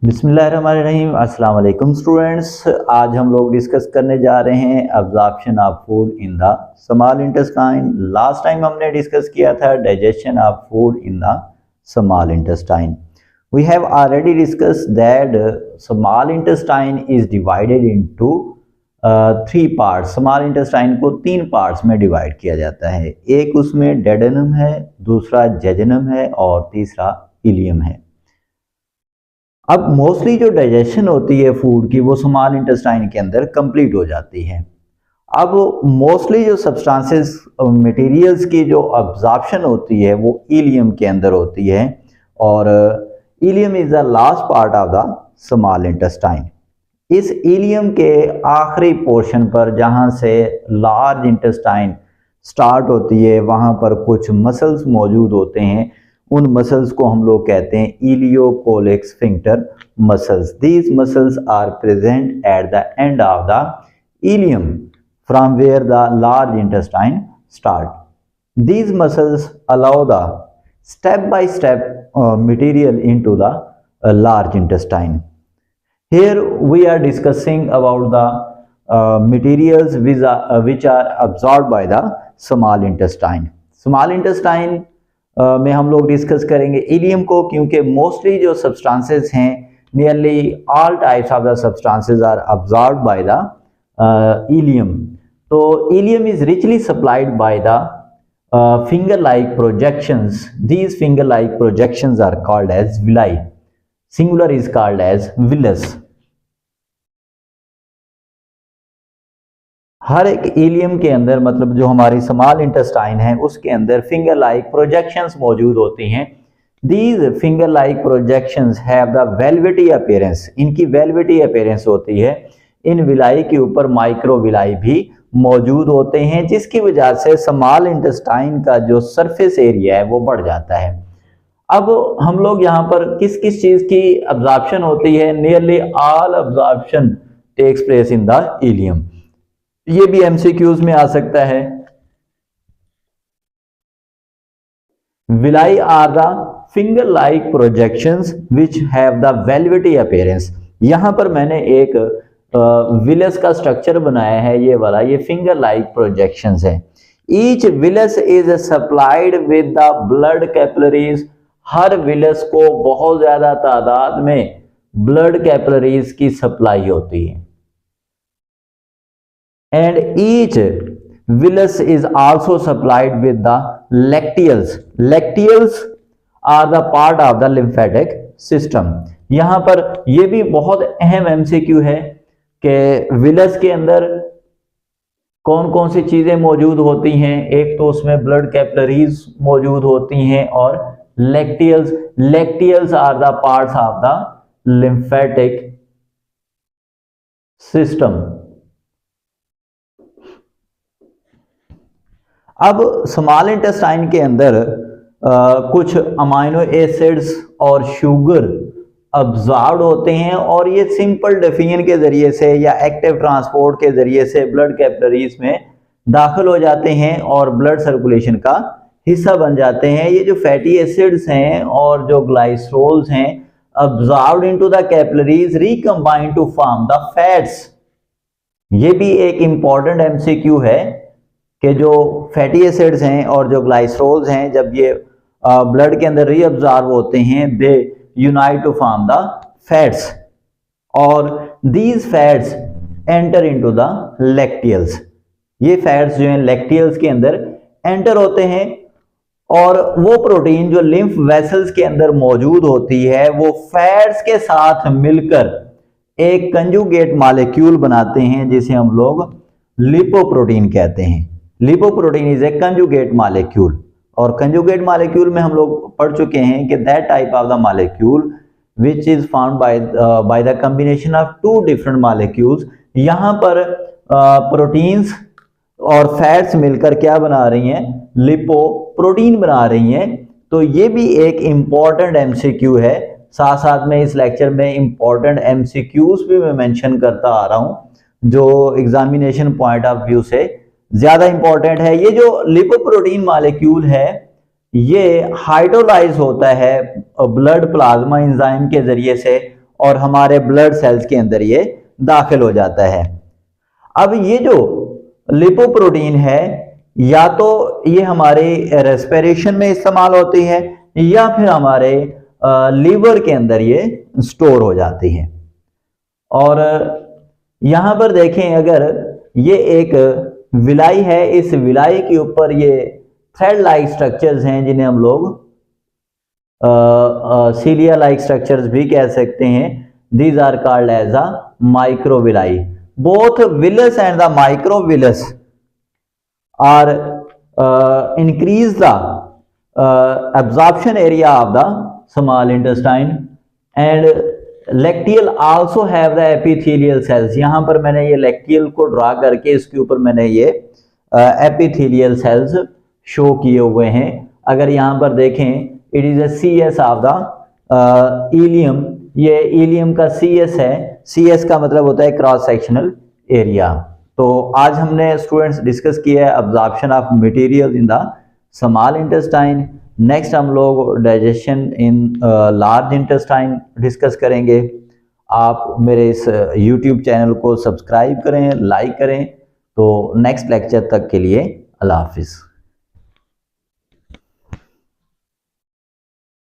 बिस्मिल्लाहिर्रहमानिर्रहीम। अस्सलाम वालेकुम स्टूडेंट्स। आज हम लोग डिस्कस करने जा रहे हैं absorption of food in the small intestine. Last time हमने डिस्कस किया था digestion of food in the small intestine. We have already discussed that small intestine is divided into 3 parts. Small intestine को 3 parts में divide किया जाता है। एक उसमें डेडेनम है, दूसरा जेजुनम है और तीसरा इलियम है। अब मोस्टली जो डाइजेशन होती है फूड की वो स्मॉल इंटेस्टाइन के अंदर कंप्लीट हो जाती है। अब मोस्टली जो सब्सटेंसेस मटेरियल्स की जो अब्जॉर्प्शन होती है वो इलियम के अंदर होती है और ilium is the last part of the small intestine. इस इलियम के आखिरी पोर्शन पर जहां से लार्ज इंटेस्टाइन स्टार्ट होती है वहां पर कुछ मसल्स मौजूद होते हैं। उन मसल्स को हम लोग कहते हैं ileocolic sphincter muscles. These muscles are present at the end of the ileum from where the large intestine start. These muscles allow the step by step material into the large intestine. Here we are discussing about the materials which are absorbed by the small intestine. Small intestine में हम लोग discuss करेंगे ilium को, क्योंकि mostly जो substances हैं nearly all types of the substances are absorbed by the ileum. तो ileum is richly supplied by the finger-like projections. These finger-like projections are called as villi. Singular is called as villus. हर एक ilium के अंदर, मतलब जो हमारी small intestine है उसके अंदर फिंगर लाइक प्रोजेक्शंस मौजूद होती हैं। These finger like projections have the velvety appearance. इनकी velvety appearance होती है। इन विलाई के ऊपर माइक्रोविलाई भी मौजूद होते हैं, जिसकी वजह से स्मॉल इंटेस्टाइन का जो सरफेस एरिया है वो बढ़ जाता है। अब हम लोग यहाँ पर किस किस चीज की अब्जॉर्प्शन होती है? Nearly all absorption takes place in the ileum. ये भी एमसीक्यूज में आ सकता है। Villi are the finger like projections which have the velvety appearance. यहां पर मैंने एक विलस का स्ट्रक्चर बनाया है, ये वाला, ये फिंगर लाइक प्रोजेक्शंस है। Each villus is supplied with the blood capillaries. Her villous को बहुत ज्यादा तादाद में ब्लड कैपिलरीज की सप्लाई होती है। And each villus is also supplied with the lacteals. Lacteals are the part of the lymphatic system. यहां पर यह भी बहुत अहम एमसीक्यू है कि विलस के अंदर कौन कौन सी चीजें मौजूद होती हैं। एक तो उसमें ब्लड कैपिलरीज मौजूद होती हैं और lacteals. Lacteals are the parts of the lymphatic system. अब स्मॉल इंटेस्टाइन के अंदर कुछ अमाइनो एसिड्स और शुगर अब्जॉर्ब होते हैं और ये सिंपल डिफिजन के जरिए से या एक्टिव ट्रांसपोर्ट के जरिए से ब्लड कैपिलरीज में दाखिल हो जाते हैं और ब्लड सर्कुलेशन का हिस्सा बन जाते हैं। ये जो फैटी एसिड्स हैं और जो ग्लाइसरोल्स हैं absorbed into the capillaries recombined to form the fats. ये भी एक इंपॉर्टेंट एमसीक्यू है कि जो फैटी एसिड्स हैं और जो ग्लाइसरोल्स हैं जब ये ब्लड के अंदर रीअब्जॉर्ब होते हैं they unite to form the fats और these fats enter into the lacteals. ये फैट्स जो हैं लैक्टियल्स के अंदर एंटर होते हैं और वो प्रोटीन जो लिम्फ वेसल्स के अंदर मौजूद होती है वो फैट्स के साथ मिलकर एक कंजुगेट मॉलिक्यूल बनाते हैं जिसे हम लोग लिपोप्रोटीन कहते हैं। Lipoprotein is a conjugate molecule और कंजुगेट मॉलिक्यूल में हम लोग पढ़ चुके हैं कि that type of the molecule which is found by the combination of 2 different molecules. यहाँ पर प्रोटीन्स और फैट्स मिलकर क्या बना रही हैं? लिपोप्रोटीन बना रही हैं। तो ये भी एक इंपॉर्टेंट एमसीक्यू है। साथ साथ में इस लेक्चर में इंपॉर्टेंट एमसीक्यूज भी मैं मेंशन करता आ रहा हूं जो एग्जामिनेशन पॉइंट ऑफ व्यू से ज्यादा इंपॉर्टेंट है। ये जो लिपोप्रोटीन मॉलिक्यूल है ये हाइड्रोलाइज होता है ब्लड प्लाज्मा एंजाइम के जरिए से और हमारे ब्लड सेल्स के अंदर ये दाखिल हो जाता है। अब ये जो लिपोप्रोटीन है या तो ये हमारे रेस्पिरेशन में इस्तेमाल होती है या फिर हमारे लीवर के अंदर ये स्टोर हो जाती है। और यहां पर देखें, अगर ये एक विलाई है, इस विलाई के ऊपर ये थ्रेड लाइक स्ट्रक्चर्स हैं जिन्हें हम लोग सीलिया लाइक स्ट्रक्चर्स भी कह सकते हैं। These are called as a microvilli. Both villus and the microvillus are increase the absorption area of the small intestine, and lacteal also have the epithelial cells। यहां पर मैंने ये lacteal को ड्रा करके इसके ऊपर मैंने ये epithelial cells शो किए हुए हैं। अगर यहां पर देखें, it is a CS of the ileum। ये इलियम का CS है। CS का मतलब होता है क्रॉस सेक्शनल एरिया। तो आज हमने स्टूडेंट्स डिस्कस किया है absorption of material in the small intestine. Next हम लोग digestion in large intestine discuss करेंगे। आप मेरे इस यूट्यूब चैनल को सब्सक्राइब करें, लाइक करें। तो नेक्स्ट लेक्चर तक के लिए अल्लाह हाफिज़।